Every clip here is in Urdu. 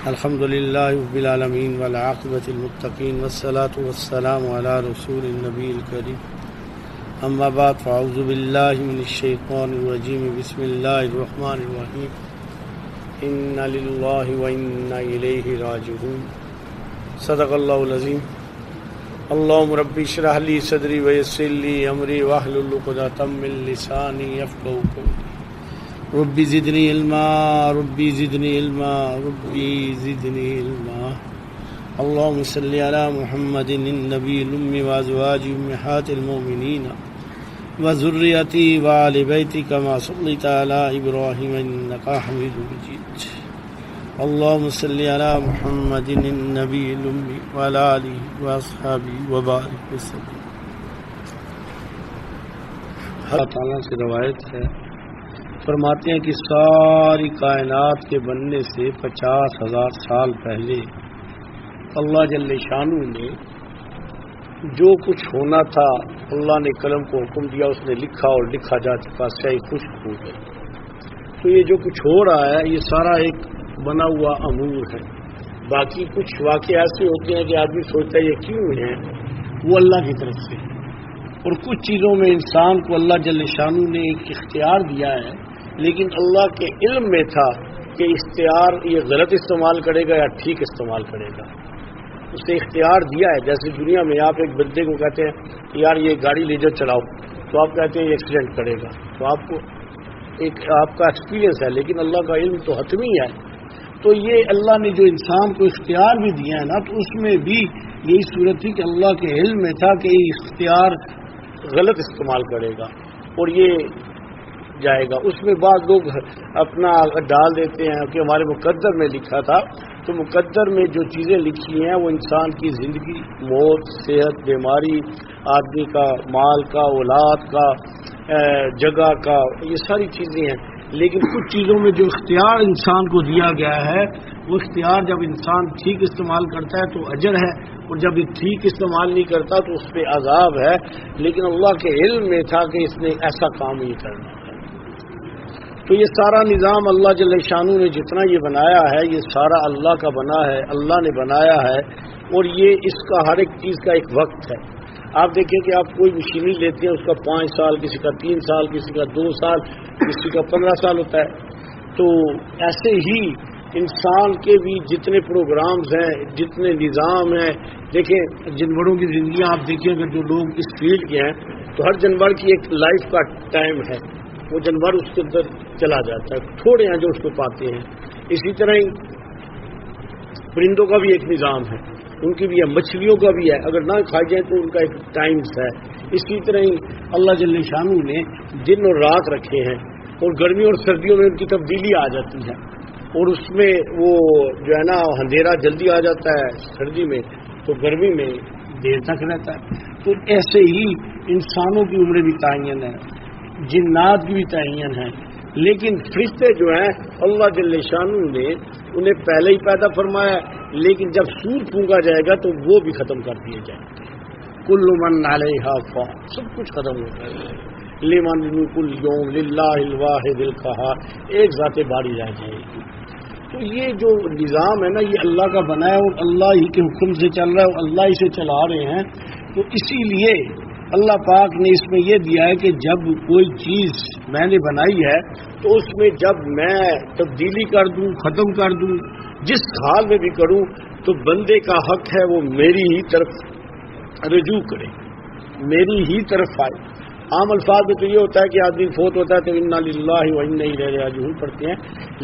الحمد لله رب العالمين والعاقبة للمتقين والصلاة والسلام على رسول النبي الكريم أما بعد فأعوذ بالله من الشيطان الرجيم بسم الله الرحمن الرحيم إنا لله وإنا إليه راجعون صدق الله العظيم اللهم رب اشرح لي صدري ويسر لي أمري واحلل عقدة من لساني يفقهوا قولي ربی زدنی علما ربی زدنی علما ربی زدنی علما اللهم صل علی محمد النبی الأمی وازواجہ امہات المؤمنین وذریته وآل بیتہ کما صلیت علی ابراہیم انک حمید مجید اللهم صل علی محمد النبی الأمی وعلی آلہ واصحابہ وبارک وسلم۔ اللہ تعالیٰ سے روایت ہے، فرماتے ہیں کہ ساری کائنات کے بننے سے 50,000 سال پہلے اللہ جل شانہ نے جو کچھ ہونا تھا اللہ نے قلم کو حکم دیا، اس نے لکھا اور لکھا جا چکا، سیاہی خشک ہو گئی۔ تو یہ جو کچھ ہو رہا ہے یہ سارا ایک بنا ہوا امور ہے۔ باقی کچھ واقعے ایسے ہوتے ہیں کہ آدمی سوچتا ہے یہ کیوں ہیں، وہ اللہ کی طرف سے، اور کچھ چیزوں میں انسان کو اللہ جل شانہ نے ایک اختیار دیا ہے، لیکن اللہ کے علم میں تھا کہ اختیار یہ غلط استعمال کرے گا یا ٹھیک استعمال کرے گا، اس نے اختیار دیا ہے۔ جیسے دنیا میں آپ ایک بندے کو کہتے ہیں کہ یار یہ گاڑی لے جاؤ چلاؤ، تو آپ کہتے ہیں یہ ایکسیڈنٹ کرے گا، تو آپ کو ایک آپ کا ایکسپیرینس ہے، لیکن اللہ کا علم تو حتمی ہے۔ تو یہ اللہ نے جو انسان کو اختیار بھی دیا ہے نا، تو اس میں بھی یہی صورت تھی کہ اللہ کے علم میں تھا کہ یہ اختیار غلط استعمال کرے گا اور یہ جائے گا۔ اس میں بعض لوگ اپنا ڈال دیتے ہیں کہ ہمارے مقدر میں لکھا تھا، تو مقدر میں جو چیزیں لکھی ہیں وہ انسان کی زندگی، موت، صحت، بیماری، آدمی کا مال کا، اولاد کا، جگہ کا، یہ ساری چیزیں ہیں۔ لیکن کچھ چیزوں میں جو اختیار انسان کو دیا گیا ہے، وہ اختیار جب انسان ٹھیک استعمال کرتا ہے تو اجر ہے، اور جب یہ ٹھیک استعمال نہیں کرتا تو اس پہ عذاب ہے۔ لیکن اللہ کے علم میں تھا کہ اس نے ایسا کام ہی کرنا ہے۔ تو یہ سارا نظام اللہ جل شانہ نے جتنا یہ بنایا ہے، یہ سارا اللہ کا بنا ہے، اللہ نے بنایا ہے، اور یہ اس کا ہر ایک چیز کا ایک وقت ہے۔ آپ دیکھیں کہ آپ کوئی مشینری لیتے ہیں، اس کا 5 سال، کسی کا 3 سال، کسی کا 2 سال، کسی کا 15 سال ہوتا ہے۔ تو ایسے ہی انسان کے بھی جتنے پروگرامز ہیں، جتنے نظام ہیں، دیکھیں جانوروں کی زندگیاں آپ دیکھیں، اگر جو لوگ اس فیلڈ کے ہیں تو ہر جانور کی ایک لائف کا ٹائم ہے، وہ جانور اس کے اندر چلا جاتا ہے، تھوڑے ہیں جو اس کو پاتے ہیں۔ اسی طرح ہی پرندوں کا بھی ایک نظام ہے، ان کی بھی ہے، مچھلیوں کا بھی ہے، اگر نہ کھائی جائیں تو ان کا ایک ٹائمز ہے۔ اسی طرح ہی اللہ جل شانہ نے دن اور رات رکھے ہیں، اور گرمی اور سردیوں میں ان کی تبدیلی آ جاتی ہے، اور اس میں وہ جو ہے نا اندھیرا جلدی آ جاتا ہے سردی میں، تو گرمی میں دیر تک رہتا ہے۔ تو ایسے ہی انسانوں کی عمریں بھی تعین ہے، جنات کی بھی تعین ہے، لیکن فرشتے جو ہیں اللہ جل شانہ نے انہیں پہلے ہی پیدا فرمایا، لیکن جب سور پھونکا جائے گا تو وہ بھی ختم کر دیے جائیں گے۔ کل من علیہا فان، سب کچھ ختم ہو جائے گا۔ لمن ملک اليوم للہ الواحد القہار، ایک ذات باری رہ جائے گی۔ تو یہ جو نظام ہے نا، یہ اللہ کا بنا ہے، اور اللہ ہی کے حکم سے چل رہا ہے، اور اللہ ہی سے چلا رہے ہیں۔ تو اسی لیے اللہ پاک نے اس میں یہ دیا ہے کہ جب کوئی چیز میں نے بنائی ہے تو اس میں جب میں تبدیلی کر دوں، ختم کر دوں، جس حال میں بھی کروں، تو بندے کا حق ہے وہ میری ہی طرف رجوع کرے، میری ہی طرف آئے۔ عام الفاظ میں تو یہ ہوتا ہے کہ آدمی فوت ہوتا ہے تو انا للہ و انا الیہ راجعون پڑھتے ہیں،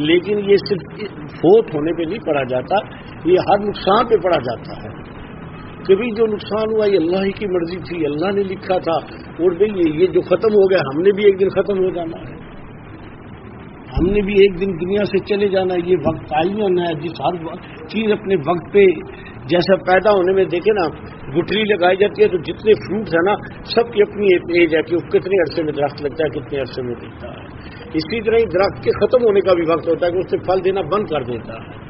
لیکن یہ صرف فوت ہونے پہ نہیں پڑھا جاتا، یہ ہر نقصان پہ پڑھا جاتا ہے۔ کبھی جو نقصان ہوا یہ اللہ ہی کی مرضی تھی، اللہ نے لکھا تھا، اور بھئی یہ جو ختم ہو گیا ہم نے بھی ایک دن ختم ہو جانا ہے، ہم نے بھی ایک دن دنیا سے چلے جانا ہے، یہ وقت تعین ہے۔ جس ہر چیز اپنے وقت پہ، جیسا پیدا ہونے میں دیکھیں نا گٹھلی لگائی جاتی ہے تو جتنے فروٹس ہیں نا سب کی اپنی ایج ہے کہ وہ کتنے عرصے میں درخت لگتا ہے، کتنے عرصے میں دکھتا ہے۔ اسی طرح ہی درخت کے ختم ہونے کا بھی وقت ہوتا ہے کہ اس سے پھل دینا بند کر دیتا ہے۔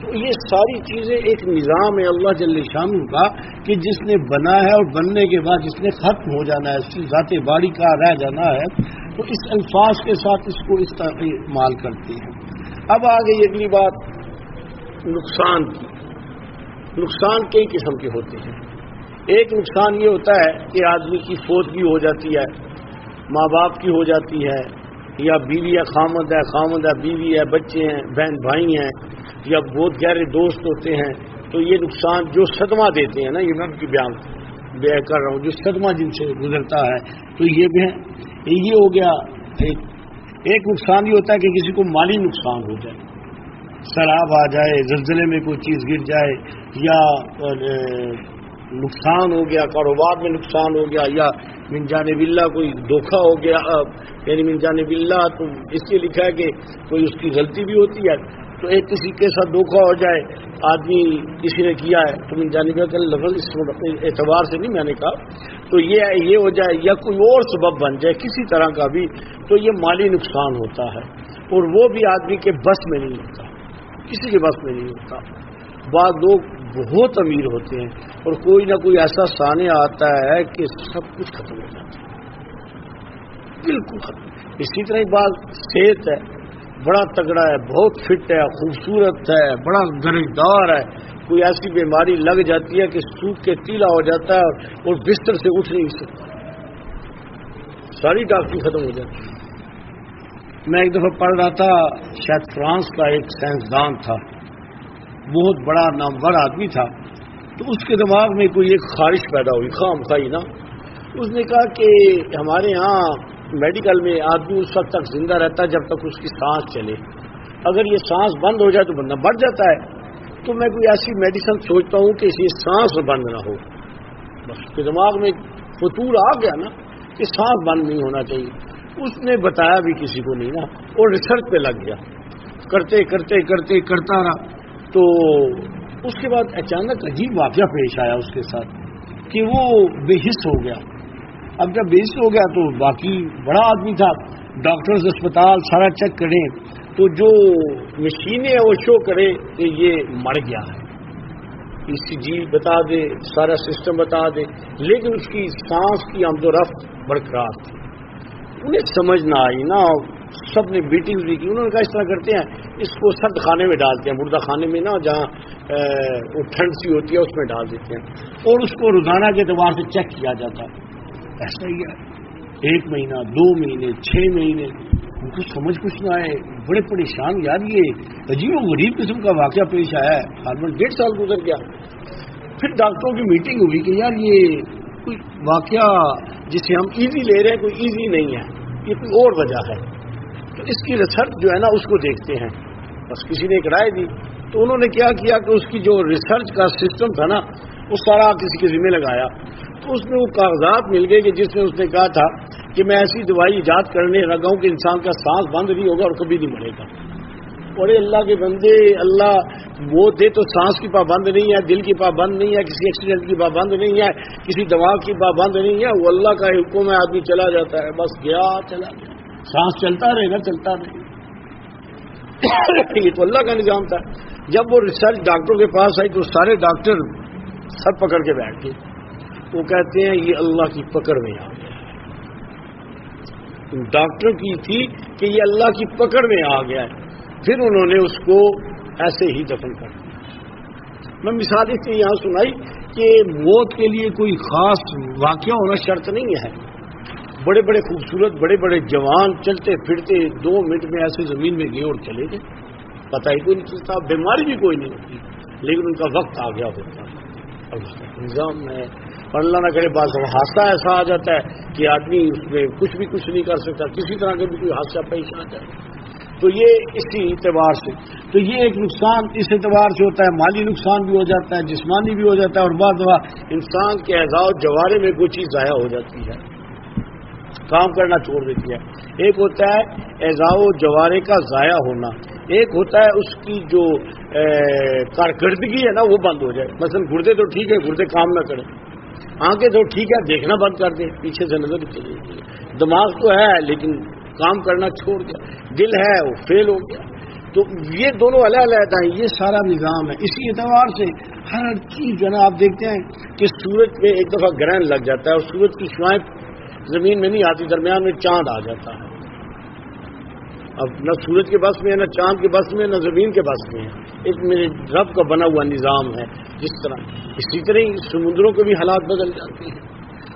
تو یہ ساری چیزیں ایک نظام ہے اللہ جل شانہ کا کہ جس نے بنا ہے، اور بننے کے بعد جس نے ختم ہو جانا ہے، ذات باری کا رہ جانا ہے، تو اس الفاظ کے ساتھ اس کو استعمال کرتے ہیں۔ اب آگے اگلی بات نقصان کی، نقصان کئی قسم کے ہوتے ہیں۔ ایک نقصان یہ ہوتا ہے کہ آدمی کی فوتگی ہو جاتی ہے، ماں باپ کی ہو جاتی ہے، یا بیوی ہے خامد ہے بیوی ہے، بچے ہیں، بہن بھائی ہیں، یا بہت گہرے دوست ہوتے ہیں، تو یہ نقصان جو صدمہ دیتے ہیں نا، یہ میں ان کی بیان کر رہا ہوں، جو صدمہ جن سے گزرتا ہے، تو یہ بھی ہے۔ یہ ہو گیا ایک نقصان یہ ہوتا ہے کہ کسی کو مالی نقصان ہو جائے، سیلاب آ جائے، زلزلے میں کوئی چیز گر جائے، یا نقصان ہو گیا، کاروبار میں نقصان ہو گیا، یا من جانب اللہ کوئی دھوکہ ہو گیا، یعنی من جانب اللہ تو اس لیے لکھا ہے کہ کوئی اس کی غلطی بھی ہوتی ہے، تو ایک کسی کے ساتھ دھوکہ ہو جائے، آدمی کسی نے کیا ہے تو من جانب اللہ کا لفظ اس اعتبار سے نہیں میں نے کہا، تو یہ ہو جائے، یا کوئی اور سبب بن جائے کسی طرح کا بھی، تو یہ مالی نقصان ہوتا ہے، اور وہ بھی آدمی کے بس میں نہیں ہوتا، کسی کے بس میں نہیں ہوتا۔ بعض لوگ بہت امیر ہوتے ہیں اور کوئی نہ کوئی ایسا سانحہ آتا ہے کہ سب کچھ ختم ہو جاتا ہے، بالکل ختم۔ اسی طرح بعض صحت ہے، بڑا تگڑا ہے، بہت فٹ ہے، خوبصورت ہے، بڑا درجدار ہے، کوئی ایسی بیماری لگ جاتی ہے کہ سوکھ کے ٹیلا ہو جاتا ہے اور بستر سے اٹھ نہیں سکتا، ساری ڈاکٹری ختم ہو جاتی ہے۔ میں ایک دفعہ پڑھ رہا تھا، شاید فرانس کا ایک سائنسدان تھا، بہت بڑا نامور آدمی تھا، تو اس کے دماغ میں کوئی ایک خارش پیدا ہوئی، خام خائی نا، اس نے کہا کہ ہمارے ہاں میڈیکل میں آدمی اس وقت تک زندہ رہتا ہے جب تک اس کی سانس چلے، اگر یہ سانس بند ہو جائے تو بندہ مر جاتا ہے، تو میں کوئی ایسی میڈیسن سوچتا ہوں کہ یہ سانس بند نہ ہو۔ بس اس کے دماغ میں فطور آ گیا نا کہ سانس بند نہیں ہونا چاہیے، اس نے بتایا بھی کسی کو نہیں نا، اور ریسرچ پہ لگ گیا، کرتا رہا، تو اس کے بعد اچانک عجیب واقعہ پیش آیا اس کے ساتھ کہ وہ بے حس ہو گیا۔ اب جب بے حس ہو گیا تو باقی بڑا آدمی تھا، ڈاکٹرز اسپتال سارا چیک کریں تو جو مشینیں وہ شو کرے کہ یہ مر گیا ہے، ECG بتا دے، سارا سسٹم بتا دے، لیکن اس کی سانس کی آمد و رفت برقرار تھی۔ انہیں سمجھ نہ آئی نا، سب نے میٹنگ بھی کی، انہوں نے کہا اس طرح کرتے ہیں، اس کو سرد خانے میں ڈالتے ہیں، مردہ خانے میں نا جہاں وہ ٹھنڈ سی ہوتی ہے اس میں ڈال دیتے ہیں، اور اس کو روزانہ کے اعتبار سے چیک کیا جاتا ہے۔ ایسا ہی ہے، 1 مہینہ 2 مہینے 6 مہینے، ان کو سمجھ کچھ نہ آئے، بڑے پریشان، یار یہ عجیب و غریب قسم کا واقعہ پیش آیا ہے، تقریباً 1.5 سال گزر گیا۔ پھر ڈاکٹروں کی میٹنگ ہوئی کہ یار یہ کوئی واقعہ جسے ہم ایزی لے رہے ہیں کوئی ایزی نہیں ہے، یہ کوئی اور وجہ ہے، تو اس کی ریسرچ جو ہے نا اس کو دیکھتے ہیں۔ بس کسی نے ایک رائے دی، تو انہوں نے کیا کیا کہ اس کی جو ریسرچ کا سسٹم تھا نا وہ سارا کسی کے ذمہ لگایا، تو اس میں وہ کاغذات مل گئے کہ جس میں اس نے کہا تھا کہ میں ایسی دوائی ایجاد کرنے لگا ہوں کہ انسان کا سانس بند نہیں ہوگا اور کبھی نہیں مرے گا۔ اور اللہ کے بندے، اللہ وہ دے تو سانس کی پابند نہیں ہے، دل کی پابند نہیں ہے، کسی ایکسیڈنٹ کی پابند نہیں ہے، کسی دماغ کی پابند نہیں ہے، وہ اللہ کا حکم ہے، آدمی چلا جاتا ہے، بس گیا چلا گیا، سانس چلتا رہے نا، چلتا رہے، یہ تو اللہ کا نظام تھا۔ جب وہ ریسرچ ڈاکٹروں کے پاس آئی تو سارے ڈاکٹر سر پکڑ کے بیٹھ گئے، وہ کہتے ہیں یہ اللہ کی پکڑ میں آ گیا، ڈاکٹر کی تھی کہ یہ اللہ کی پکڑ میں آ گیا ہے، پھر انہوں نے اس کو ایسے ہی دفن کر دیا۔ میں مثال اس لیے یہاں سنائی کہ موت کے لیے کوئی خاص واقعہ ہونا شرط نہیں ہے، بڑے بڑے خوبصورت بڑے بڑے جوان چلتے پھرتے 2 منٹ میں ایسے زمین میں گئے اور چلے گئے، پتہ ہی کوئی نہیں چلتا، بیماری بھی کوئی نہیں ہوتی، لیکن ان کا وقت آ گیا ہوتا ہے، اللہ کا نظام ہے۔ اور اللہ نہ کرے بعض حادثہ ایسا آ جاتا ہے کہ آدمی اس میں کچھ نہیں کر سکتا، کسی طرح کا بھی کوئی حادثہ پیش آ جائے، تو یہ اسی اعتبار سے، تو یہ ایک نقصان اس اعتبار سے ہوتا ہے، مالی نقصان بھی ہو جاتا ہے، جسمانی بھی ہو جاتا ہے، اور بعض دفعہ انسان کے اعضاء و جوارے میں کوئی چیز ضائع ہو جاتی ہے، کام کرنا چھوڑ دیتی ہے۔ ایک ہوتا ہے اعضاء و جوارے کا ضائع ہونا، ایک ہوتا ہے اس کی جو کارکردگی ہے نا وہ بند ہو جائے، مثلا گردے تو ٹھیک ہے، گردے کام نہ کریں، آنکھیں تو ٹھیک ہے، دیکھنا بند کر دیں، پیچھے سے نظر چلی جاتی ہے، دماغ تو ہے لیکن کام کرنا چھوڑ دیا، دل ہے وہ فیل ہو گیا، تو یہ دونوں علیحدہ ہیں، یہ سارا نظام ہے۔ اسی اعتبار سے ہر چیز جو ہے نا آپ دیکھتے ہیں کہ سورج میں ایک دفعہ گرہن لگ جاتا ہے اور سورج کی شعاعیں زمین میں نہیں آتی، درمیان میں چاند آ جاتا ہے، اب نہ سورج کے بس میں ہے، نہ چاند کے بس میں ہے، نہ زمین کے بس میں ہے، ایک میرے رب کا بنا ہوا نظام ہے جس طرح۔ اسی طرح ہی سمندروں کے بھی حالات بدل جاتے ہیں،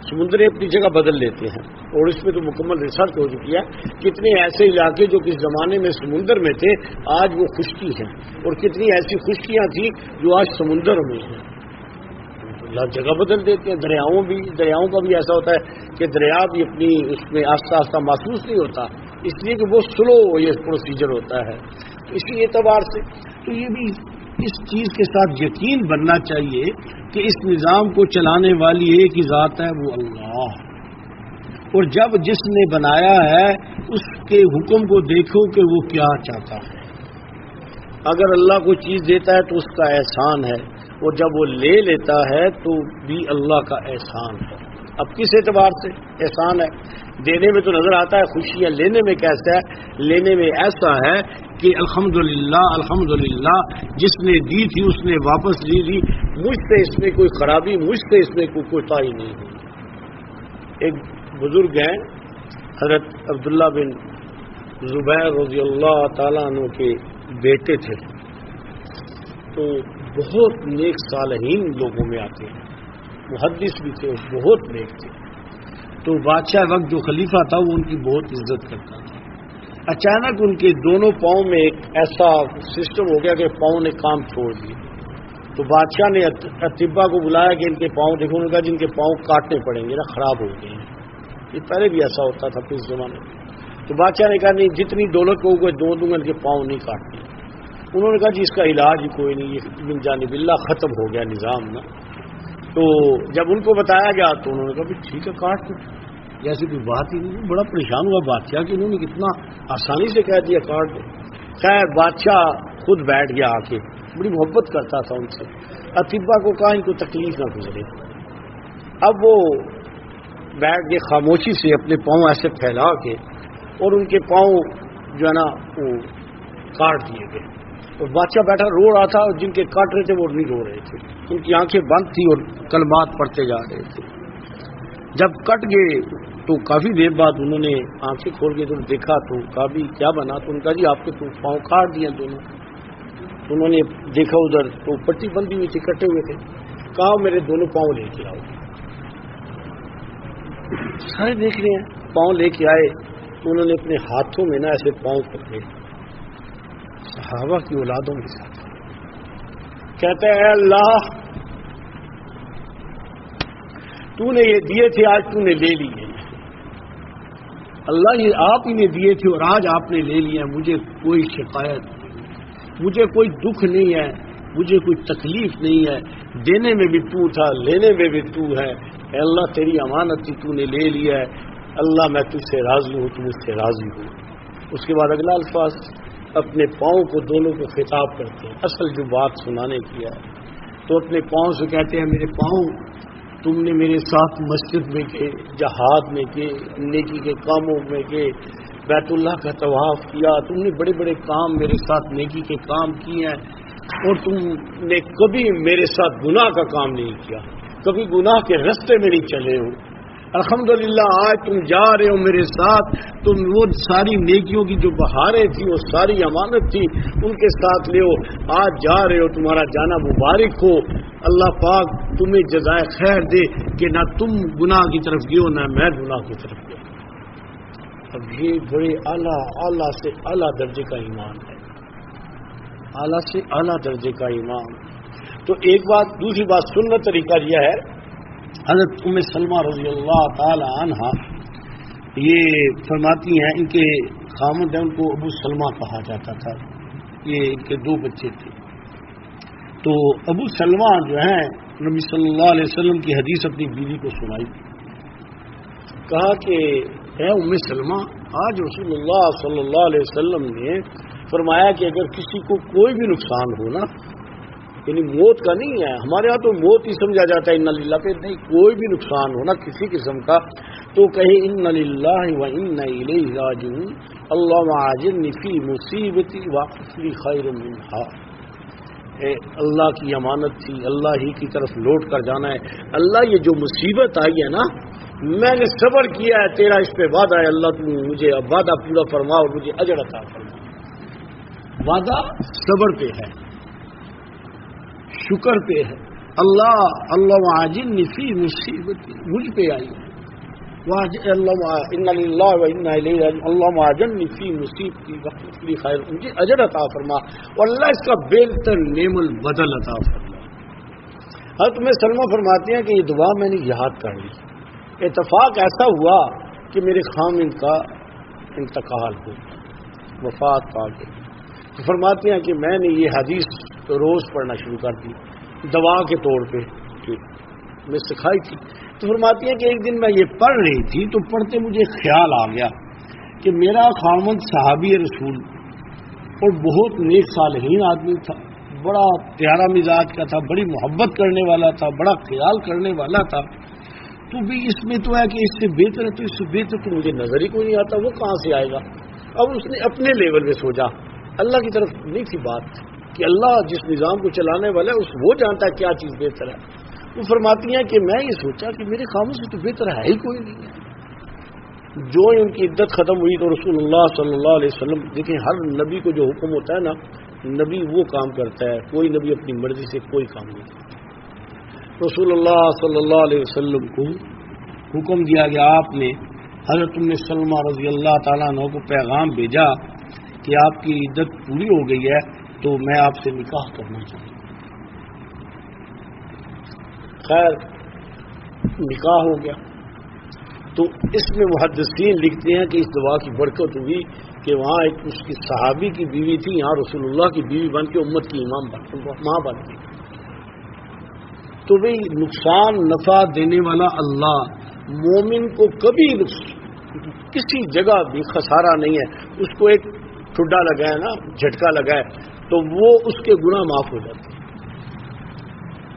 سمندر اپنی جگہ بدل لیتے ہیں، اور اس میں تو مکمل ریسرچ ہو چکی ہے۔ کتنے ایسے علاقے جو کس زمانے میں سمندر میں تھے آج وہ خشکی ہیں، اور کتنی ایسی خشکیاں تھیں جو آج سمندر میں ہیں۔ اللہ جگہ بدل دیتے ہیں۔ دریاؤں کا بھی ایسا ہوتا ہے کہ دریا بھی اپنی اس میں آہستہ آہستہ محسوس نہیں ہوتا، اس لیے کہ وہ سلو یہ پروسیجر ہوتا ہے۔ اسی اعتبار سے تو یہ بھی اس چیز کے ساتھ یقین بننا چاہیے کہ اس نظام کو چلانے والی ایک ہی ذات ہے، وہ اللہ، اور جب جس نے بنایا ہے اس کے حکم کو دیکھو کہ وہ کیا چاہتا ہے۔ اگر اللہ کوئی چیز دیتا ہے تو اس کا احسان ہے، اور جب وہ لے لیتا ہے تو بھی اللہ کا احسان ہے۔ اب کس اعتبار سے احسان ہے؟ دینے میں تو نظر آتا ہے خوشیاں، لینے میں کیسا ہے؟ لینے میں ایسا ہے کہ الحمدللہ جس نے دی تھی اس نے واپس لی تھی، مجھ سے اس میں کوئی خرابی، مجھ سے اس میں کوئی کوتاہی نہیں ہوئی۔ ایک بزرگ ہیں حضرت عبداللہ بن زبیر رضی اللہ تعالیٰ عنہ کے بیٹے تھے، تو بہت نیک صالحین لوگوں میں آتے ہیں، محدث بھی تھے، بہت نیک تھے۔ تو بادشاہ وقت جو خلیفہ تھا وہ ان کی بہت عزت کرتا تھا۔ اچانک ان کے دونوں پاؤں میں ایک ایسا سسٹم ہو گیا کہ پاؤں نے کام چھوڑ دیے۔ تو بادشاہ نے اطباء کو بلایا کہ ان کے پاؤں دیکھو، انہوں نے کہا جن کے پاؤں کاٹنے پڑیں گے نا، خراب ہو گئے ہیں۔ یہ پہلے بھی ایسا ہوتا تھا اس زمانے میں۔ تو بادشاہ نے کہا نہیں، جتنی دولت کو دوں گا، ان کے پاؤں نہیں کاٹنے۔ انہوں نے کہا جی اس کا علاج ہی کوئی نہیں، یہ من جانب اللہ ختم ہو گیا نظام نا۔ تو جب ان کو بتایا گیا تو انہوں نے کہا ٹھیک ہے کاٹ دو، جیسے کوئی بات ہی نہیں۔ بڑا پریشان ہوا بادشاہ کہ انہوں نے کتنا آسانی سے کہہ دیا کاٹ دو۔ خیر بادشاہ خود بیٹھ گیا آ کے، بڑی محبت کرتا تھا ان سے۔ اطباء کو کہا ان کو تکلیف نہ گزرے۔ اب وہ بیٹھ کے خاموشی سے اپنے پاؤں ایسے پھیلا کے، اور ان کے پاؤں جو ہے نا وہ کاٹ دیے گئے۔ اور بادشاہ بیٹھا رو رہا تھا، اور جن کے کاٹ رہے تھے وہ نہیں رو رہے تھے، ان کی آنکھیں بند تھی اور کلمات پڑھتے جا رہے تھے۔ جب کٹ گئے تو کافی دیر بعد انہوں نے آنکھیں کھول کے تو دیکھا، تو کہا بھی کیا بنا؟ تو ان کا جی آپ کے تو پاؤں کاٹ دیے دونوں۔ تو انہوں نے دیکھا ادھر تو پٹی بندی ہوئی تھی، کٹے ہوئے تھے۔ کہا میرے دونوں پاؤں لے کے آؤ۔ سارے دیکھ رہے ہیں، پاؤں لے کے آئے تو انہوں نے اپنے ہاتھوں میں نا ایسے پاؤں پکڑے، صحابہ کی اولادوں کے ساتھ۔ کہتے ہیں اے اللہ تو نے یہ دیے تھے، آج تو نے لے لیے۔ اللہ یہ آپ ہی نے دیے تھے اور آج آپ نے لے لیے۔ مجھے کوئی شکایت نہیں، مجھے کوئی دکھ نہیں ہے، مجھے کوئی تکلیف نہیں ہے۔ دینے میں بھی تو تھا، لینے میں بھی تو ہے۔ اے اللہ تیری امانت تھی، تو نے لے لیا ہے۔ اللہ میں تجھ سے راضی ہوں، تو مجھ سے راضی ہوں۔ اس کے بعد اگلا الفاظ اپنے پاؤں کو دونوں کو خطاب کرتے ہیں، اصل جو بات سنانے کی ہے۔ تو اپنے پاؤں سے کہتے ہیں میرے پاؤں، تم نے میرے ساتھ مسجد میں کے، جہاد میں کے، نیکی کے کاموں میں کے، بیت اللہ کا طواف کیا، تم نے بڑے بڑے کام میرے ساتھ نیکی کے کام کیے ہیں، اور تم نے کبھی میرے ساتھ گناہ کا کام نہیں کیا، کبھی گناہ کے رستے میں نہیں چلے ہو۔ الحمدللہ آج تم جا رہے ہو میرے ساتھ، تم وہ ساری نیکیوں کی جو بہاریں تھی، وہ ساری امانت تھی، ان کے ساتھ لے ہو، آج جا رہے ہو، تمہارا جانا مبارک ہو۔ اللہ پاک تمہیں جزائے خیر دے کہ نہ تم گناہ کی طرف گئے ہو، نہ میں گناہ کی طرف گیا۔ اب یہ بڑے اعلیٰ سے اعلیٰ درجے کا ایمان ہے، اعلیٰ سے اعلیٰ درجے کا ایمان۔ تو ایک بات، دوسری بات سننا طریقہ یہ ہے، حضرت ام سلمہ رضی اللہ تعالی عنہا یہ فرماتی ہیں، ان کے خامد ہیں، ان کو ابو سلمہ کہا جاتا تھا، یہ ان کے دو بچے تھے۔ تو ابو سلمہ جو ہیں نبی صلی اللہ علیہ وسلم کی حدیث اپنی بیوی کو سنائی، کہا کہ اے ام سلمہ، آج رسول اللہ صلی اللہ علیہ وسلم نے فرمایا کہ اگر کسی کو کوئی بھی نقصان ہو نا، یعنی موت کا نہیں ہے، ہمارے ہاں تو موت ہی سمجھا جاتا ہے، انا للہ پہ نہیں، کوئی بھی نقصان ہونا کسی قسم کا، تو کہیں انا للہ و انا الیہ راجعون، اللہم اجرنی فی مصیبتی واخلف لی خیر منہا۔ اللہ کی امانت تھی، اللہ ہی کی طرف لوٹ کر جانا ہے۔ اللہ یہ جو مصیبت آئی ہے نا، میں نے صبر کیا ہے، تیرا اس پہ وعدہ ہے، اللہ تم مجھے اب وعدہ پورا فرما اور مجھے اجر عطا فرما۔ وعدہ صبر پہ ہے، شکر پہ ہے۔ اللہ واجن فی مصیبت، مجھ پہ آئی ہے، اللہ معاجن فی مصیبتی وقت لی خیر، مجھے اجر عطا فرما اور اللہ اس کا بہتر نعم البدل عطا فرما۔ حضرت میں سلمہ فرماتے ہیں کہ یہ دعا میں نے یاد کر لی، اتفاق ایسا ہوا کہ میرے خامند کا انتقال ہو، وفات پا گئی، تو فرماتے ہیں کہ میں نے یہ حدیث روز پڑھنا شروع کر دی دوا کے طور پہ کہ میں سکھائی تھی۔ تو فرماتی ہیں کہ ایک دن میں یہ پڑھ رہی تھی تو پڑھتے مجھے خیال آ گیا کہ میرا خامند صحابی رسول اور بہت نیک صالحین آدمی تھا، بڑا پیارا مزاج کا تھا، بڑی محبت کرنے والا تھا، بڑا خیال کرنے والا تھا، تو بھی اس میں تو ہے کہ اس سے بہتر ہے، تو اس سے بہتر تو مجھے نظر ہی کوئی نہیں آتا، وہ کہاں سے آئے گا۔ اب اس نے اپنے لیول پہ سوچا، اللہ کی طرف نہیں تھی بات کہ اللہ جس نظام کو چلانے والا ہے وہ جانتا ہے کیا چیز بہتر ہے۔ وہ فرماتی ہیں کہ میں یہ سوچا کہ میرے خاموش سے تو بہتر ہے ہی کوئی نہیں ہے۔ جو ان کی عدت ختم ہوئی تو رسول اللہ صلی اللہ علیہ وسلم، دیکھیں ہر نبی کو جو حکم ہوتا ہے نا، نبی وہ کام کرتا ہے، کوئی نبی اپنی مرضی سے کوئی کام نہیں کرتا۔ رسول اللہ صلی اللہ علیہ وسلم کو حکم دیا گیا، آپ نے حضرت ام سلمہ رضی اللہ تعالیٰ عنہ کو پیغام بھیجا کہ آپ کی عدت پوری ہو گئی ہے تو میں آپ سے نکاح کرنا چاہوں گا۔ خیر نکاح ہو گیا، تو اس میں محدثین لکھتے ہیں کہ اس دعا کی برکت ہوئی کہ وہاں ایک اس کی صحابی کی بیوی تھی، یہاں رسول اللہ کی بیوی بن کے امت کی ماں بن گئی۔ تو بھئی نقصان نفع دینے والا اللہ مومن کو کبھی کسی جگہ بھی خسارہ نہیں ہے۔ اس کو ایک ٹھڈا لگا ہے نا، جھٹکا لگا ہے، تو وہ اس کے گناہ معاف ہو جاتے ہیں،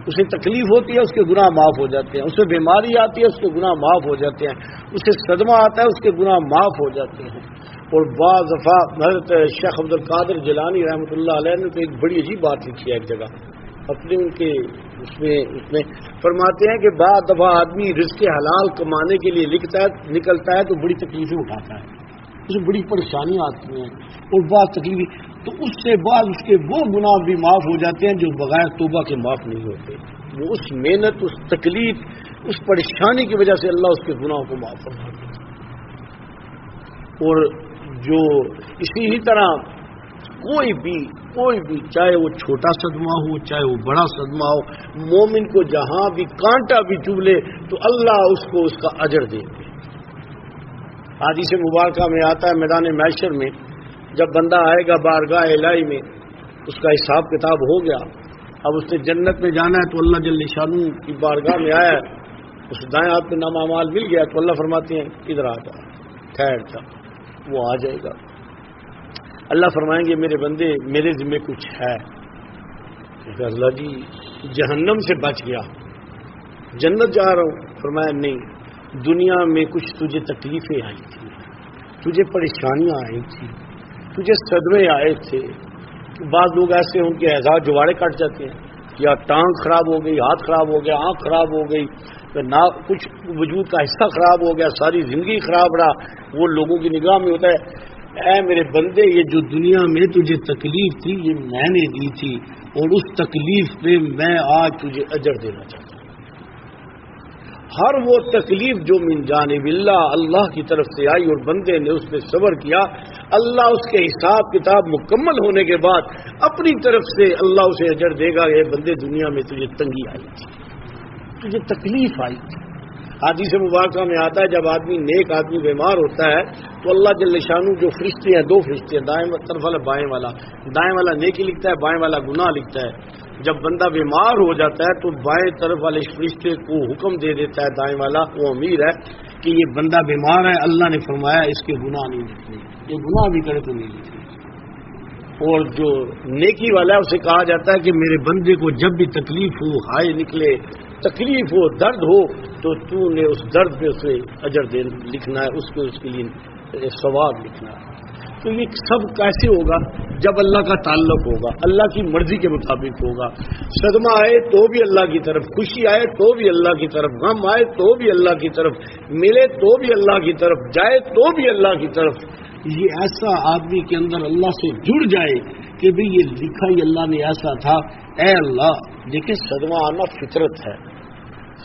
اسے تکلیف ہوتی ہے اس کے گناہ معاف ہو جاتے ہیں، اسے بیماری آتی ہے اس کے گناہ معاف ہو جاتے ہیں، اسے صدمہ آتا ہے اس کے گناہ معاف ہو جاتے ہیں۔ اور بعض دفعہ حضرت شیخ عبد القادر جیلانی رحمۃ اللہ علیہ نے تو ایک بڑی عجیب بات لکھی ہے ایک جگہ اپنے ان کے اس میں فرماتے ہیں کہ بعض دفعہ آدمی رزق حلال کمانے کے لیے نکلتا ہے تو بڑی تکلیفیں اٹھاتا ہے، اسے بڑی پریشانیاں آتی ہیں اور بعض تکلیفیں، تو اس سے بعض اس کے وہ گناہ بھی معاف ہو جاتے ہیں جو بغیر توبہ کے معاف نہیں ہوتے۔ وہ اس محنت، اس تکلیف، اس پریشانی کی وجہ سے اللہ اس کے گناہوں کو معاف فرما دیتا ہے۔ اور جو اسی ہی طرح کوئی بھی چاہے وہ چھوٹا صدمہ ہو چاہے وہ بڑا صدمہ ہو، مومن کو جہاں بھی کانٹا بھی چبھلے تو اللہ اس کو اس کا اجر دے گے۔ حدیث مبارکہ میں آتا ہے میدان محشر میں جب بندہ آئے گا بارگاہ الہی میں، اس کا حساب کتاب ہو گیا، اب اس نے جنت میں جانا ہے تو اللہ جل شانہ کی بارگاہ میں آیا ہے، اس دائیں ہاتھ میں نامہ اعمال مل گیا تو اللہ فرماتے ہیں ادھر آ جا، ٹھہر جا، وہ آ جائے گا۔ اللہ فرمائیں گے میرے بندے میرے ذمہ کچھ ہے، اللہ جی جہنم سے بچ گیا، جنت جا رہا ہوں، فرمایا نہیں، دنیا میں کچھ تجھے تکلیفیں آئی تھی، تجھے پریشانیاں آئی تھی، تجھے صدمے آئے تھے۔ بعض لوگ ایسے ان کے اعزاز جواڑے کٹ جاتے ہیں، یا ٹانگ خراب ہو گئی، ہاتھ خراب ہو گیا، آنکھ خراب ہو گئی، کچھ وجود کا حصہ خراب ہو گیا، ساری زندگی خراب رہا، وہ لوگوں کی نگاہ میں ہوتا ہے اے میرے بندے یہ جو دنیا میں تجھے تکلیف تھی یہ میں نے دی تھی، اور اس تکلیف پہ میں آج تجھے اجر دینا چاہتا ہوں۔ ہر وہ تکلیف جو من جانب اللہ کی طرف سے آئی اور بندے نے اس پہ صبر کیا، اللہ اس کے حساب کتاب مکمل ہونے کے بعد اپنی طرف سے اللہ اسے اجر دے گا۔ یہ بندے دنیا میں تجھے تنگی آئی تھی، تجھے تکلیف آئی تھی۔ حدیث مبارکہ میں آتا ہے جب نیک آدمی بیمار ہوتا ہے تو اللہ جل شانہ جو فرشتے ہیں، دو فرشتے ہیں، دائیں طرف والا بائیں والا، دائیں والا نیکی لکھتا ہے، بائیں والا گناہ لکھتا ہے۔ جب بندہ بیمار ہو جاتا ہے تو بائیں طرف والے فرشتے کو حکم دے دیتا ہے دائیں والا، وہ امیر ہے کہ یہ بندہ بیمار ہے، اللہ نے فرمایا اس کے گناہ نہیں لکھنے، یہ گناہ بھی کرے تو نہیں لکھنے۔ اور جو نیکی والا ہے اسے کہا جاتا ہے کہ میرے بندے کو جب بھی تکلیف ہو، ہائے نکلے، تکلیف ہو، درد ہو، تو تو نے اس درد پہ اسے اجر لکھنا ہے، اس کے لیے ثواب لکھنا ہے۔ تو یہ سب کیسے ہوگا؟ جب اللہ کا تعلق ہوگا، اللہ کی مرضی کے مطابق ہوگا. صدمہ آئے تو بھی اللہ کی طرف، خوشی آئے تو بھی اللہ کی طرف، غم آئے تو بھی اللہ کی طرف، ملے تو بھی اللہ کی طرف، جائے تو بھی اللہ کی طرف. یہ ایسا آدمی کے اندر اللہ سے جڑ جائے کہ بھی یہ لکھا ہی اللہ نے ایسا تھا. اے اللہ، دیکھیں صدمہ آنا فطرت ہے،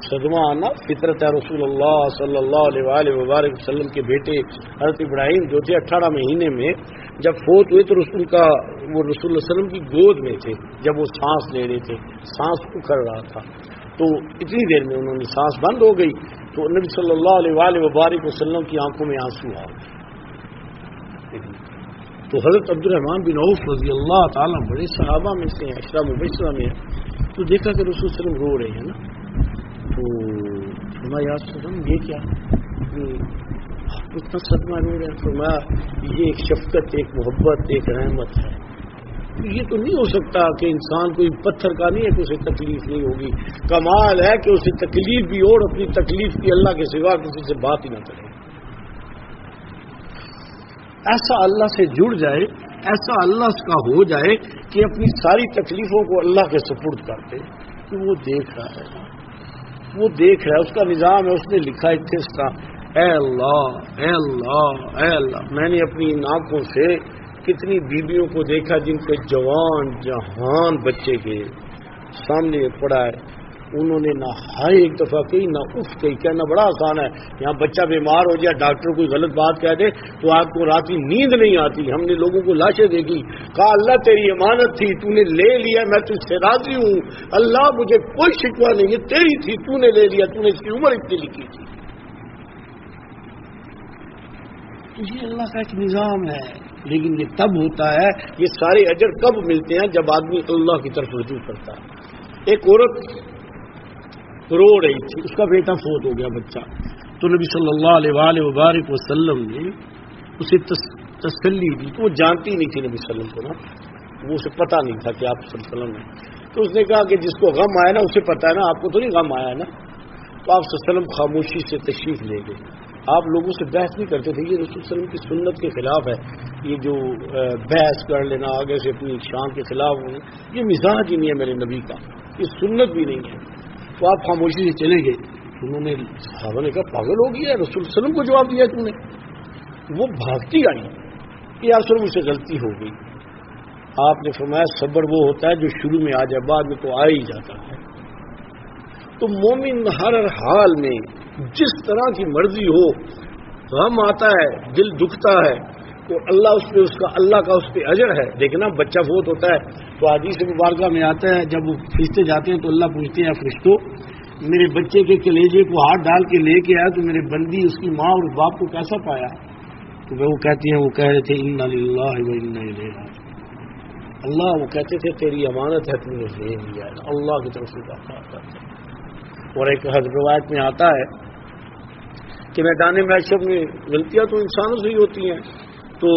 صدمہ آنا فطرت ہے. رسول اللہ صلی اللہ علیہ وآلہ وبارک وسلم کے بیٹے حضرت ابراہیم جو تھے 18 مہینے میں جب فوت ہوئے تو رسول اللہ صلی اللہ علیہ وسلم کی گود میں تھے. جب وہ سانس لے رہے تھے، سانس اکھڑ رہا تھا، تو اتنی دیر میں انہوں نے سانس بند ہو گئی تو نبی صلی اللہ علیہ وآلہ وبارک وسلم کی آنکھوں میں آنسو آ گئے. تو حضرت عبد الرحمن بن عوف رضی اللہ تعالیٰ بڑے صحابہ میں سے ہیں، عشرہ مبشرہ میں ہیں. تو دیکھا کہ رسول صلی اللہ علیہ وسلم رو رہے ہیں نا، تو فرمایا یا رسول اللہ یہ کیا آپ اتنا صدمہ رو رہے ہیں؟ فرمایا یہ ایک شفقت، ایک محبت، ایک رحمت ہے. یہ تو نہیں ہو سکتا کہ انسان کوئی پتھر کا نہیں ہے کہ اسے تکلیف نہیں ہوگی. کمال ہے کہ اسے تکلیف بھی ہو اور اپنی تکلیف کی اللہ کے سوا کسی سے بات ہی نہ کرے. ایسا اللہ سے جڑ جائے، ایسا اللہ کا ہو جائے کہ اپنی ساری تکلیفوں کو اللہ کے سپرد کر دے کہ وہ دیکھ رہا ہے، وہ دیکھ رہا ہے، اس کا نظام ہے، اس نے لکھا ہے کس کا. اے اللہ اے اللہ اے اللہ. میں نے اپنی ان آنکھوں سے کتنی بیویوں کو دیکھا جن کے جوان جہان بچے کے سامنے پڑا ہے، انہوں نے نہ ہائے ایک دفعہ کہی نہ اف کہی. کہنا بڑا آسان ہے، یہاں بچہ بیمار ہو جائے، ڈاکٹر کوئی غلط بات کہہ دے تو آپ کو رات کی نیند نہیں آتی. ہم نے لوگوں کو لاشیں دیکھی، کہا اللہ تیری امانت تھی، تو نے لے لیا، میں تجھ سے راضی ہوں، اللہ مجھے کوئی شکوہ نہیں، یہ تیری تھی، تو نے لے لیا، تو نے اس کی عمر اتنی لکھی تھی. یہ اللہ کا ایک نظام ہے. لیکن یہ تب ہوتا ہے، یہ سارے اجر کب ملتے ہیں؟ جب آدمی اللہ کی طرف رجوع کرتا ہے. ایک عورت رو رہی تھی، اس کا بیٹا فوت ہو گیا بچہ، تو نبی صلی اللہ علیہ وآلہ وبارک وسلم نے اسے تسلی دی. تو وہ جانتی نہیں تھی نبی صلی اللہ علیہ وسلم کو نا، وہ اسے پتہ نہیں تھا کہ آپ صلی اللہ علیہ وسلم نے. تو اس نے کہا کہ جس کو غم آیا نا اسے پتہ ہے نا، آپ کو تو نہیں غم آیا نا. تو آپ صلی اللہ علیہ وسلم خاموشی سے تشریف لے گئے. آپ لوگوں سے بحث نہیں کرتے تھے، یہ رسول صلی اللہ علیہ وسلم کی سنت کے خلاف ہے. یہ جو بحث کر لینا، آگے سے اپنی شان کے خلاف ہونا، یہ مزاج ہی نہیں ہے میرے نبی کا، یہ سنت بھی نہیں ہے. تو آپ خاموشی سے چلے گئے. انہوں نے صحابہ نے کہا پاگل ہو گیا، رسول صلی اللہ علیہ وسلم کو جواب دیا تم نے. وہ بھاگتی آئی کہ یا رسول مجھ سے غلطی ہو گئی. آپ نے فرمایا صبر وہ ہوتا ہے جو شروع میں آ جائے، بعد میں تو آ ہی جاتا ہے. تو مومن ہر حال میں جس طرح کی مرضی ہو، غم آتا ہے، دل دکھتا ہے تو اللہ اس پہ، اس کا اللہ کا اس پہ اجر ہے. دیکھنا بچہ فوت ہوتا ہے تو حدیث مبارکہ میں آتا ہے، جب وہ فرشتے جاتے ہیں تو اللہ پوچھتے ہیں فرشتوں میرے بچے کے کلیجے کو ہاتھ ڈال کے لے کے آیا تو میرے بندی اس کی ماں اور باپ کو کیسا پایا؟ تو وہ کہتی ہیں، وہ کہہ رہے تھے انا للہ و انا الیہ راجعون. اللہ وہ کہتے تھے تیری امانت ہے، تم نے لے لیا، اللہ کی طرف سے بات کرتے. اور ایک روایت میں آتا ہے کہ میدان محشر میں غلطیاں تو انسانوں سے ہی ہوتی ہیں. تو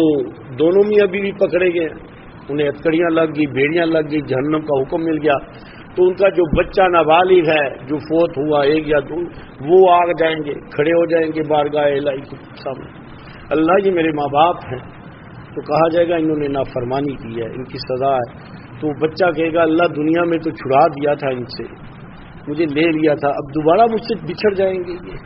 دونوں میاں بیوی پکڑے گئے، انہیں ہتکڑیاں لگ گئی، بیڑیاں لگ گئی، جہنم کا حکم مل گیا. تو ان کا جو بچہ نابالغ ہے جو فوت ہوا ایک یا دو، وہ آ جائیں گے، کھڑے ہو جائیں گے بارگاہ الہی کے سامنے، اللہ یہ میرے ماں باپ ہیں. تو کہا جائے گا انہوں نے نافرمانی کی ہے، ان کی سزا ہے. تو بچہ کہے گا اللہ دنیا میں تو چھڑا دیا تھا ان سے، مجھے لے لیا تھا، اب دوبارہ مجھ سے بچھڑ جائیں گے یہ.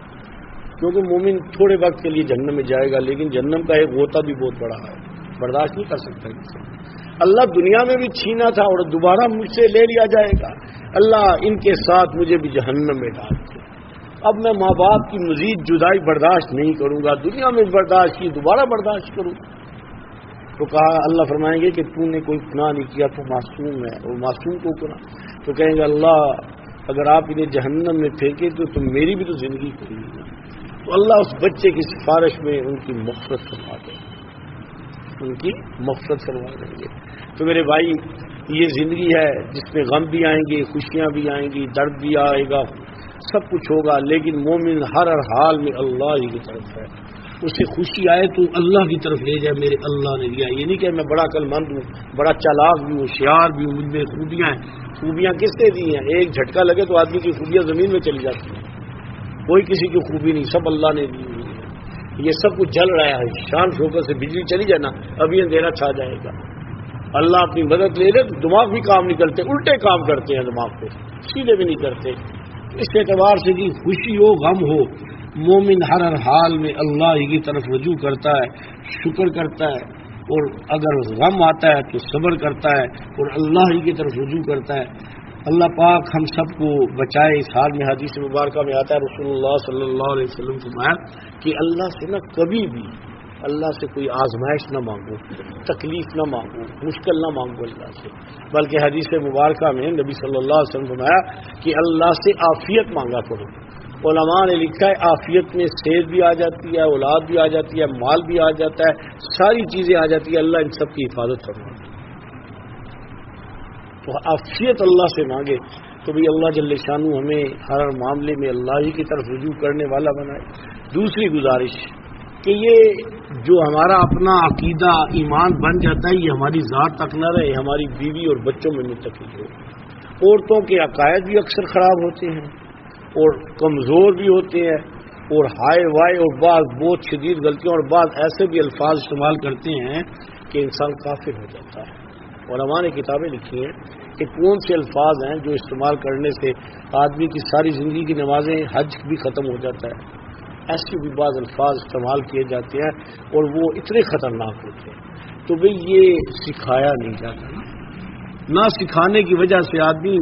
کیونکہ مومن تھوڑے وقت کے لیے جہنم میں جائے گا، لیکن جہنم کا ایک غوطہ بھی بہت بڑا ہے، برداشت نہیں کر سکتا انسان. اللہ دنیا میں بھی چھینا تھا اور دوبارہ مجھ سے لے لیا جائے گا، اللہ ان کے ساتھ مجھے بھی جہنم میں ڈال دے. اب میں ماں باپ کی مزید جدائی برداشت نہیں کروں گا، دنیا میں برداشت کی دوبارہ برداشت کروں. تو کہا اللہ فرمائیں گے کہ تو نے کوئی گناہ نہیں کیا، تو معصوم ہے، اور معصوم کو گناہ. تو کہیں گے اللہ اگر آپ انہیں جہنم میں پھینکے تو تم میری بھی تو زندگی کریں گے. تو اللہ اس بچے کی سفارش میں ان کی مغفرت فرما دیں گے، ان کی مغفرت فرما دیں گے. تو میرے بھائی یہ زندگی ہے جس میں غم بھی آئیں گے، خوشیاں بھی آئیں گی، درد بھی آئے گا، سب کچھ ہوگا. لیکن مومن ہر حال میں اللہ ہی کی طرف ہے. اسے خوشی آئے تو اللہ کی طرف لے جائے، میرے اللہ نے دیا. یہ نہیں کہ میں بڑا عقل مند ہوں، بڑا چالاک بھی ہوں، ہوشیار بھی ہوں، مجھ میں خوبیاں ہیں. خوبیاں کس نے دی ہیں؟ ایک جھٹکا لگے تو آدمی کی خوبیاں زمین میں چلی جاتی ہیں. کوئی کسی کی خوبی نہیں، سب اللہ نے دی ہوئی ہے. یہ سب کچھ جل رہا ہے، شان شوکت سے بجلی چلی جائے نا ابھی اندھیرا چھا جائے گا. اللہ اپنی مدد لے لے تو دماغ بھی کام نہیں کرتے، الٹے کام کرتے ہیں دماغ پہ، سیدھے بھی نہیں کرتے. اس اعتبار سے کہ خوشی ہو غم ہو، مومن ہر حال میں اللہ ہی کی طرف رجوع کرتا ہے، شکر کرتا ہے، اور اگر غم آتا ہے تو صبر کرتا ہے اور اللہ ہی کی طرف رجوع کرتا ہے. اللہ پاک ہم سب کو بچائے. اس حال میں حدیث مبارکہ میں آتا ہے رسول اللہ صلی اللہ علیہ وسلم فرمایا کہ اللہ سے نہ کبھی بھی اللہ سے کوئی آزمائش نہ مانگو، تکلیف نہ مانگو، مشکل نہ مانگو اللہ سے، بلکہ حدیث مبارکہ میں نبی صلی اللہ علیہ وسلم فرمایا کہ اللہ سے عافیت مانگا کرو. علماء نے لکھا ہے عافیت میں صحت بھی آ جاتی ہے، اولاد بھی آ جاتی ہے، مال بھی آ جاتا ہے، ساری چیزیں آ جاتی ہے. اللہ ان سب کی حفاظت فرمائے. تو عافیت اللہ سے مانگے تو بھی اللہ جل شانہ ہمیں ہر معاملے میں اللہ ہی کی طرف رجوع کرنے والا بنائے. دوسری گزارش کہ یہ جو ہمارا اپنا عقیدہ ایمان بن جاتا ہے یہ ہماری ذات تک نہ رہے، ہماری بیوی اور بچوں میں منتقل ہو. عورتوں کے عقائد بھی اکثر خراب ہوتے ہیں اور کمزور بھی ہوتے ہیں اور ہائے وائے اور بعض بہت شدید غلطیاں اور بعض ایسے بھی الفاظ استعمال کرتے ہیں کہ انسان کافر ہو جاتا ہے. علماء نے کتابیں لکھی ہیں کہ کون سے الفاظ ہیں جو استعمال کرنے سے آدمی کی ساری زندگی کی نمازیں حج بھی ختم ہو جاتا ہے. ایسے بھی بعض الفاظ استعمال کیے جاتے ہیں اور وہ اتنے خطرناک ہوتے ہیں. تو بھئی یہ سکھایا نہیں جاتا نہ سکھانے کی وجہ سے آدمی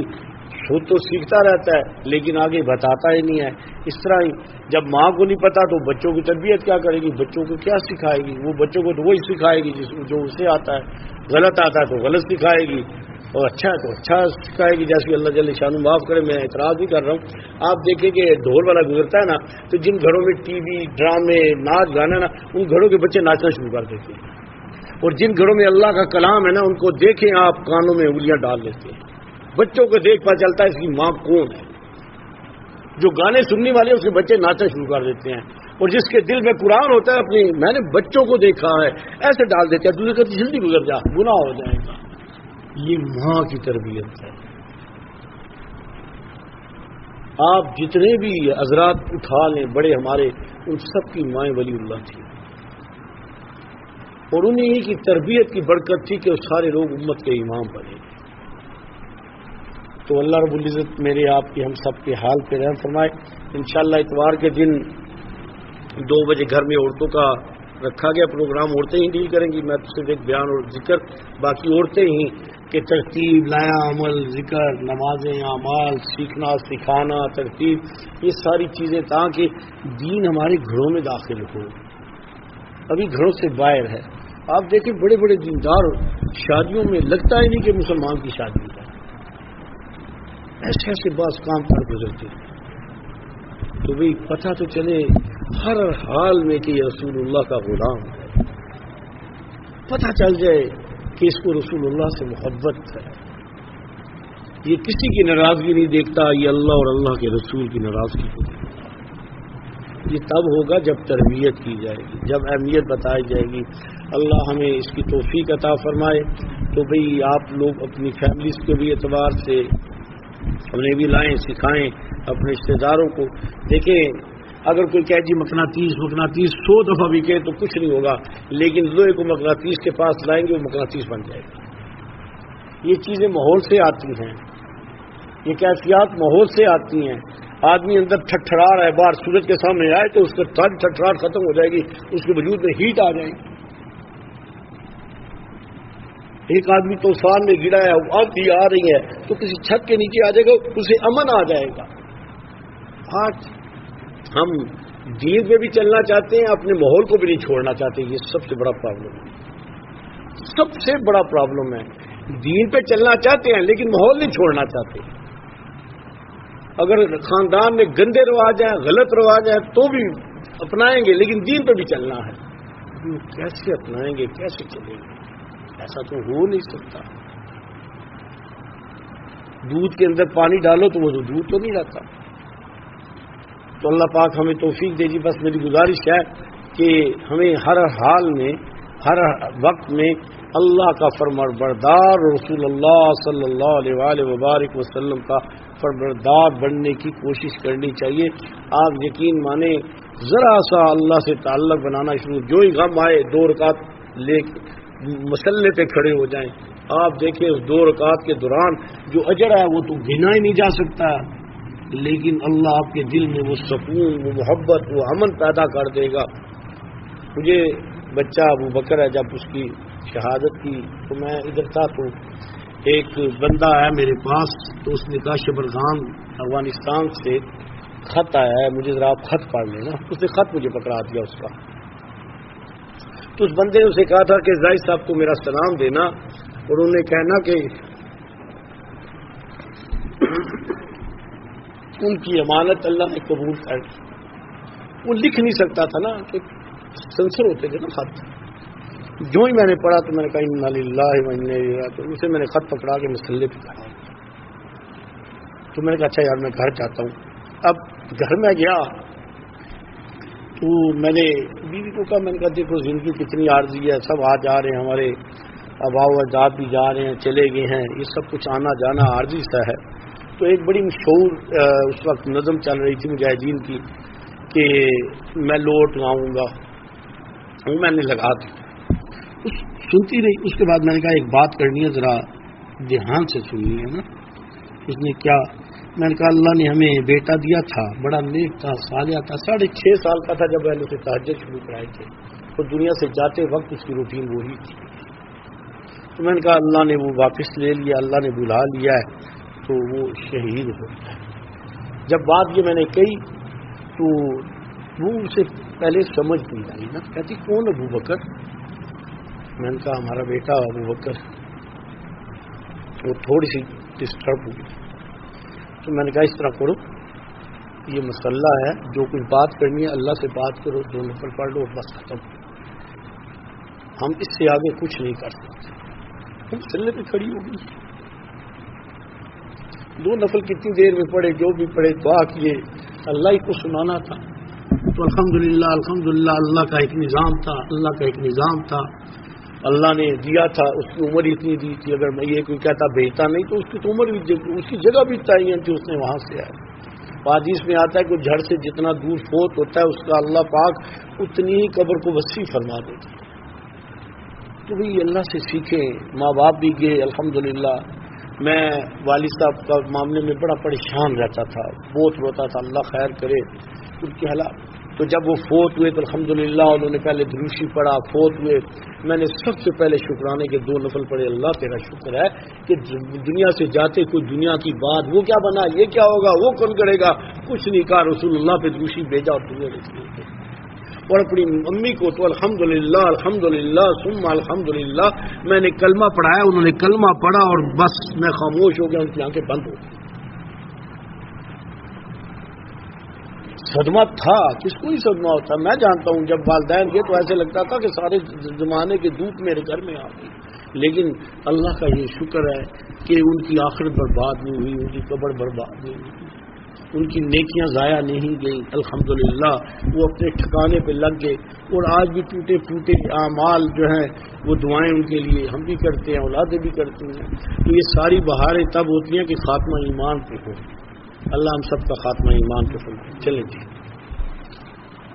خود تو سیکھتا رہتا ہے لیکن آگے بتاتا ہی نہیں ہے. اس طرح ہی جب ماں کو نہیں پتا تو بچوں کی تربیت کیا کرے گی، بچوں کو کیا سکھائے گی؟ وہ بچوں کو تو وہی سکھائے گی جو اسے آتا ہے. غلط آتا ہے تو غلط سکھائے گی اور اچھا ہے تو اچھا سکھائے گی. جیسے اللہ جل شانہ معاف کرے، میں اعتراض بھی کر رہا ہوں. آپ دیکھیں کہ ڈھول والا گزرتا ہے نا تو جن گھروں میں ٹی وی ڈرامے ناچ گانا نا ان گھروں کے بچے ناچنا شروع کر دیتے ہیں، اور جن گھروں میں اللہ کا کلام ہے نا ان کو دیکھیں آپ کانوں میں انگلیاں ڈال لیتے ہیں. بچوں کو دیکھ پتا چلتا ہے اس کی ماں کون ہے. جو گانے سننے والے اس کے بچے ناچنا شروع کر دیتے ہیں، اور جس کے دل میں قرآن ہوتا ہے اپنی میں نے بچوں کو دیکھا ہے ایسے ڈال دیتے ہیں. دوسرے کہتے جلدی گزر جا گناہ ہو جائے گا. یہ ماں کی تربیت ہے. آپ جتنے بھی حضرات اٹھا لیں بڑے ہمارے، ان سب کی مائیں ولی اللہ تھی اور انہیں کی تربیت کی برکت تھی کہ وہ سارے لوگ امت کے امام بنے. تو اللہ رب العزت میرے آپ کی ہم سب کے حال پہ رحم فرمائے. انشاءاللہ اتوار کے دن 2 بجے گھر میں عورتوں کا رکھا گیا پروگرام. عورتیں ہی ڈیل کریں گی، میں تو صرف ایک بیان اور ذکر، باقی عورتیں ہی کہ ترتیب لایا عمل ذکر نمازیں اعمال سیکھنا سکھانا ترتیب، یہ ساری چیزیں تاکہ دین ہمارے گھروں میں داخل ہو. ابھی گھروں سے باہر ہے. آپ دیکھیں بڑے بڑے دیندار شادیوں میں لگتا ہی نہیں کہ مسلمان کی شادی ہے. ایسے ایسے بعض کام پر گزرتے ہیں. تو بھئی پتہ تو چلے ہر حال میں کہ یہ رسول اللہ کا غلام ہے، پتہ چل جائے کہ اس کو رسول اللہ سے محبت ہے. یہ کسی کی ناراضگی نہیں دیکھتا، یہ اللہ اور اللہ کے رسول کی ناراضگی کو دیکھتا. یہ تب ہوگا جب تربیت کی جائے گی، جب اہمیت بتائی جائے گی. اللہ ہمیں اس کی توفیق عطا فرمائے. تو بھئی آپ لوگ اپنی فیملیز کے بھی اعتبار سے انہیں بھی لائیں سکھائیں اپنے رشتے داروں کو. دیکھیں اگر کوئی کہے جی مقناطیس 100 دفعہ بھی کہے تو کچھ نہیں ہوگا، لیکن لوہے کو مقناطیس کے پاس لائیں گے وہ مقناطیس بن جائے گا. یہ چیزیں ماحول سے آتی ہیں، یہ کیفیات ماحول سے آتی ہیں. آدمی اندر ٹھٹھڑا رہا ہے، باہر سورج کے سامنے آئے تو اس کا ساری ٹھٹھڑاہٹ ختم ہو جائے گی، اس کے وجود میں ہیٹ آ جائے گی. ایک آدمی طوفان میں گرا ہے، آندھی آ رہی ہے تو کسی چھت کے نیچے آ جائے گا، اسے امن آ جائے گا. آج ہم دین پہ بھی چلنا چاہتے ہیں، اپنے ماحول کو بھی نہیں چھوڑنا چاہتے. یہ سب سے بڑا پرابلم ہے، سب سے بڑا پرابلم ہے. دین پہ چلنا چاہتے ہیں لیکن ماحول نہیں چھوڑنا چاہتے. اگر خاندان میں گندے رواج ہیں غلط رواج ہیں تو بھی اپنائیں گے، لیکن دین پہ بھی چلنا ہے. کیسے اپنائیں گے، کیسے چلیں گے؟ ایسا تو ہو نہیں سکتا. دودھ کے اندر پانی ڈالو تو وہ دودھ تو نہیں رہتا. تو اللہ پاک ہمیں توفیق دے. جی بس میری گزارش ہے کہ ہمیں ہر حال میں ہر وقت میں اللہ کا فرمانبردار رسول اللہ صلی اللہ علیہ وآلہ وبارک وسلم کا فرمانبردار بننے کی کوشش کرنی چاہیے. آپ یقین مانیں ذرا سا اللہ سے تعلق بنانا شروع، جو ہی غم آئے 2 رکعت لے مسلح پہ کھڑے ہو جائیں. آپ دیکھیں اس 2 رکعت کے دوران جو اجر ہے وہ تو گنا ہی نہیں جا سکتا، لیکن اللہ آپ کے دل میں وہ سکون، وہ محبت، وہ امن پیدا کر دے گا. مجھے بچہ ابو بکر ہے، جب اس کی شہادت کی تو میں ادھر تھا، تو ایک بندہ آیا میرے پاس، تو اس نے کہا شبرغان افغانستان سے خط آیا ہے، مجھے ذرا آپ خط پڑھ لینا. اس نے خط مجھے پکڑا دیا اس کا. تو اس بندے نے اسے کہا تھا کہ زاہد صاحب کو میرا سلام دینا، اور انہوں نے کہنا کہ ان کی امانت اللہ نے قبول کر لی. وہ لکھ نہیں سکتا تھا نا، کہ سنسر ہوتے تھے نا خط. جو ہی میں نے پڑھا تو میں نے کہا انا للہ و انا الیہ راجعون. تو اسے میں نے خط پکڑا کے مسلے پہ کھڑا. تو میں نے کہا اچھا یار میں گھر جاتا ہوں. اب گھر میں گیا تو میں نے بیوی کو کہا، میں نے کہا دیکھو زندگی کتنی عارضی ہے، سب آ جا رہے ہیں، ہمارے آبا و اجداد بھی جا رہے ہیں، چلے گئے ہیں، یہ سب کچھ آنا جانا عارضی سا ہے. تو ایک بڑی مشہور اس وقت نظم چل رہی تھی مجاہدین کی کہ میں لوٹ آؤں گا، وہ میں نے لگا دی. سنتی رہی. اس کے بعد میں نے کہا ایک بات کرنی ہے، ذرا دھیان سے سننی ہے نا. اس نے کیا؟ میں نے کہا اللہ نے ہمیں بیٹا دیا تھا، بڑا نیک تھا، صالح تھا، 6.5 سال کا تھا جب اہل سے تہجد شروع کرائے تھے، اور دنیا سے جاتے وقت اس کی روٹین وہی تھی. تو میں نے کہا اللہ نے وہ واپس لے لیا، اللہ نے بلا لیا ہے، تو وہ شہید ہو گیا. جب بات یہ میں نے کہی تو وہ اسے پہلے سمجھ نہیں آئی نا. کہتی کون ابو بکر؟ میں نے کہا ہمارا بیٹا ابو بکر. وہ تھوڑی سی ڈسٹرب ہوئی. تو میں نے کہا اس طرح کرو، یہ مسئلہ ہے، جو کچھ بات کرنی ہے اللہ سے بات کرو، 2 نفل پڑھ لو، بس ختم. ہم اس سے آگے کچھ نہیں کر سکتے. ہم مسئلے پہ کھڑی ہو گئی. 2 نفل کتنی دیر میں پڑھے، جو بھی پڑھے، دعا کیے، اللہ ہی کو سنانا تھا. تو الحمدللہ الحمدللہ اللہ کا ایک نظام تھا، اللہ کا ایک نظام تھا. اللہ نے دیا تھا، اس کی عمر اتنی دی تھی. اگر میں یہ کوئی کہتا بیٹا نہیں تو اس کی تو عمر بھی، اس کی جگہ بھی تعین تھی، اس نے وہاں سے آیا. حدیث میں آتا ہے کہ جھڑ سے جتنا دور فوت ہوتا ہے اس کا اللہ پاک اتنی ہی قبر کو وسیع فرما دیتا ہے. تو بھائی اللہ سے سیکھیں. ماں باپ بھی گئے الحمدللہ. میں والد صاحب کا معاملے میں بڑا پریشان رہتا تھا، بہت روتا تھا، اللہ خیر کرے ان کے حالات. تو جب وہ فوت ہوئے تو الحمدللہ انہوں نے پہلے دروشی پڑھا، فوت ہوئے. میں نے سب سے پہلے شکرانے کے 2 نفل پڑھے. اللہ تیرا شکر ہے کہ دنیا سے جاتے کوئی دنیا کی بات، وہ کیا بنا، یہ کیا ہوگا، وہ کون کرے گا، کچھ نہیں کہا. رسول اللہ پہ دروشی بھیجا اور دنیا نے. اور اپنی امی کو تو الحمدللہ الحمدللہ ثم الحمدللہ میں نے کلمہ پڑھایا. انہوں نے کلمہ پڑھا اور بس میں خاموش ہو گیا، ان کی آنکھیں بند ہو گئی. صدمہ تھا، کس کو ہی صدمہ ہوتا. میں جانتا ہوں جب والدین گئے تو ایسے لگتا تھا کہ سارے زمانے کے دودھ میرے گھر میں آ گئی. لیکن اللہ کا یہ شکر ہے کہ ان کی آخرت برباد نہیں ہوئی، ان کی قبر برباد نہیں ہوئی، ان کی نیکیاں ضائع نہیں گئیں. الحمدللہ وہ اپنے ٹھکانے پہ لگ گئے. اور آج بھی ٹوٹے پھوٹے اعمال جو ہیں وہ دعائیں ان کے لیے ہم بھی کرتے ہیں، اولادیں بھی کرتی ہیں. تو یہ ساری بہاریں تب ہوتی ہیں کہ خاتمہ ایمان پہ ہو. اللہ ہم سب کا خاتمہ ایمان پہ ہو. چلیں جی.